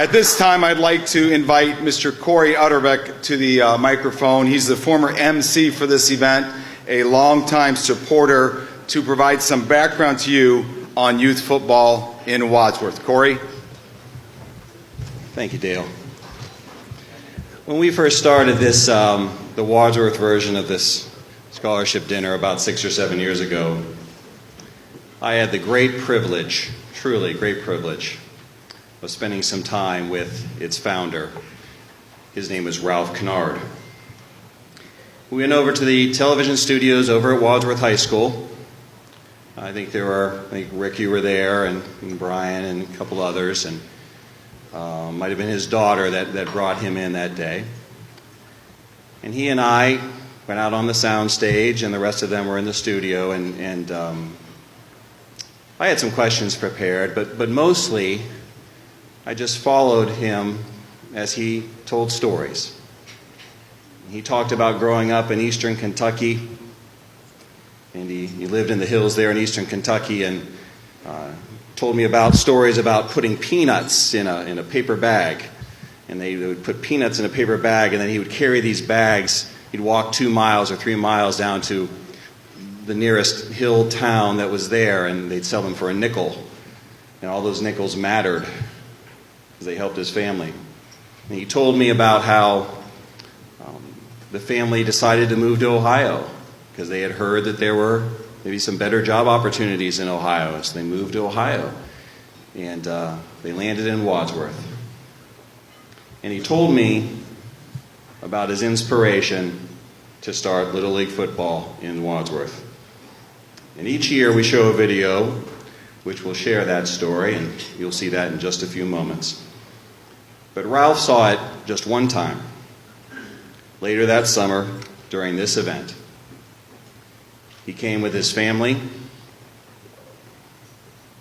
At this time, I'd like to invite Mr. Corey Utterback to the microphone. He's the former MC for this event, a longtime supporter, to provide some background to you on youth football in Wadsworth. Corey? Thank you, Dale. When we first started this, the Wadsworth version of this scholarship dinner about 6 or 7 years ago, I had the great privilege, truly great privilege, of spending some time with its founder. His name was Ralph Kinnard. We went over to the television studios over at Wadsworth High School. I think Rick, you were there, and Brian, and a couple others, and might have been his daughter that brought him in that day. And he and I went out on the sound stage, and the rest of them were in the studio, and I had some questions prepared, but mostly I just followed him as he told stories. He talked about growing up in eastern Kentucky, and he lived in the hills there in eastern Kentucky, and told me about stories about putting peanuts in a paper bag. And they would put peanuts in a paper bag, and then he would carry these bags. He'd walk 2 miles or 3 miles down to the nearest hill town that was there, and they'd sell them for a nickel. And all those nickels mattered because they helped his family. And he told me about how the family decided to move to Ohio because they had heard that there were maybe some better job opportunities in Ohio. So they moved to Ohio, and they landed in Wadsworth. And he told me about his inspiration to start Little League football in Wadsworth. And each year we show a video which will share that story, and you'll see that in just a few moments. But Ralph saw it just one time, later that summer during this event. He came with his family.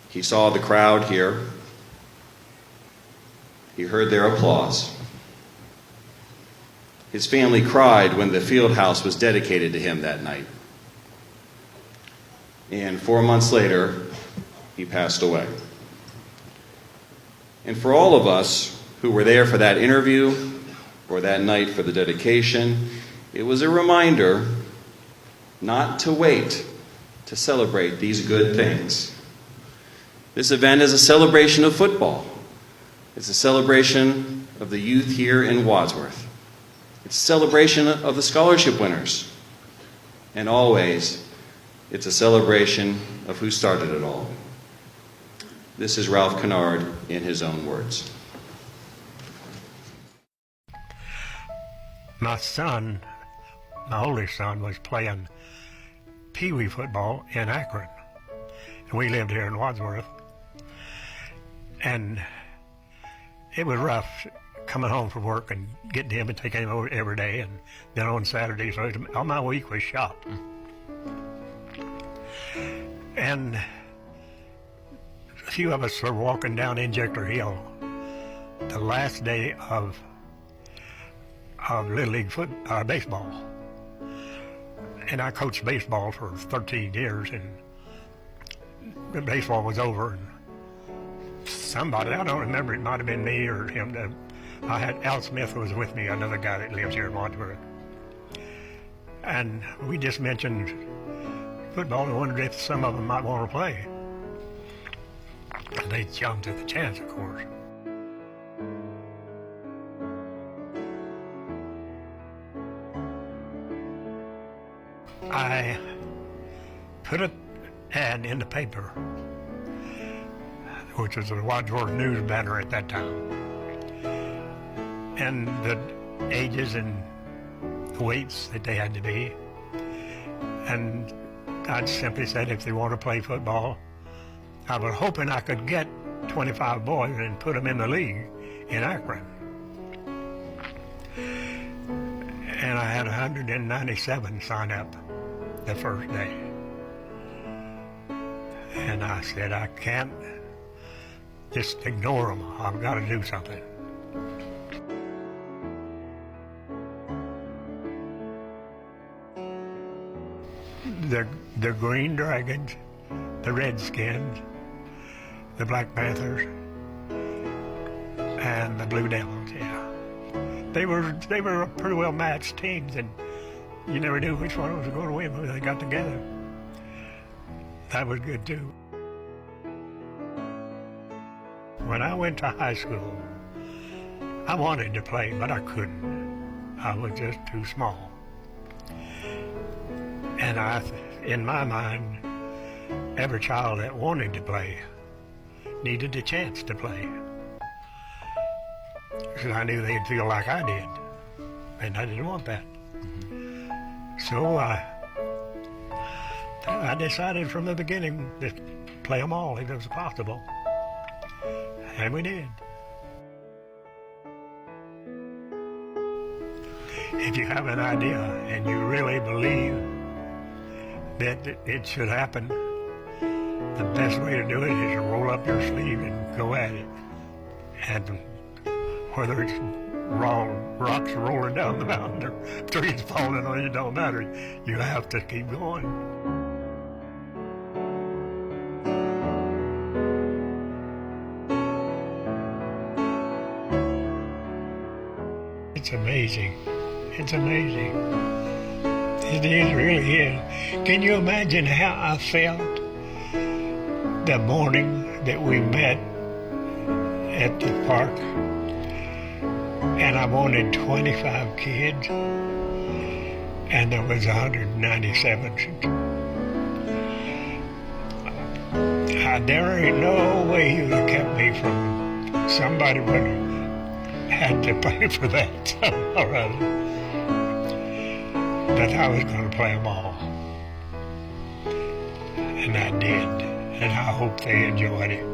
He saw the crowd here. He heard their applause. His family cried when the field house was dedicated to him that night. And 4 months later, he passed away. And for all of us who were there for that interview or that night for the dedication, it was a reminder not to wait to celebrate these good things. This event is a celebration of football. It's a celebration of the youth here in Wadsworth. It's a celebration of the scholarship winners. And always, it's a celebration of who started it all. This is Ralph Kinnard in his own words. My son, my oldest son, was playing pee-wee football in Akron. And we lived here in Wadsworth. And it was rough coming home from work and getting him and taking him over every day, and then on Saturdays, so all my week was shot. And a few of us were walking down Injector Hill the last day of Little League baseball. And I coached baseball for 13 years, and the baseball was over, and somebody, I don't remember, it might have been me or him, I had Al Smith was with me, another guy that lives here in Wadsworth. And we just mentioned football and wondered if some of them might want to play. And they jumped at the chance, of course. I put an ad in the paper, which was the Wadsworth News banner at that time. And the ages and the weights that they had to be. And I simply said if they want to play football, I was hoping I could get 25 boys and put them in the league in Akron. And I had 197 sign up the first day. And I said, I can't just ignore them. I've got to do something. The Green Dragons, the Redskins, the Black Panthers, and the Blue Devils. Yeah, they were pretty well matched teams, and you never knew which one was going to win when they got together. That was good too. When I went to high school, I wanted to play, but I couldn't. I was just too small. And in my mind, every child that wanted to play needed a chance to play. Because I knew they'd feel like I did, and I didn't want that. So I decided from the beginning to play them all if it was possible. And we did. If you have an idea and you really believe that it should happen, the best way to do it is to roll up your sleeve and go at it. And whether it's rocks rolling down the mountain or trees falling on you, it don't matter. You have to keep going. It's amazing. It's amazing. It really is. Can you imagine how I felt the morning that we met at the park? And I wanted 25 kids, and there was 197. There ain't no way you would have kept me from, somebody would have had to pay for that somehow or other. But I was going to play them all. And I did. And I hope they enjoyed it.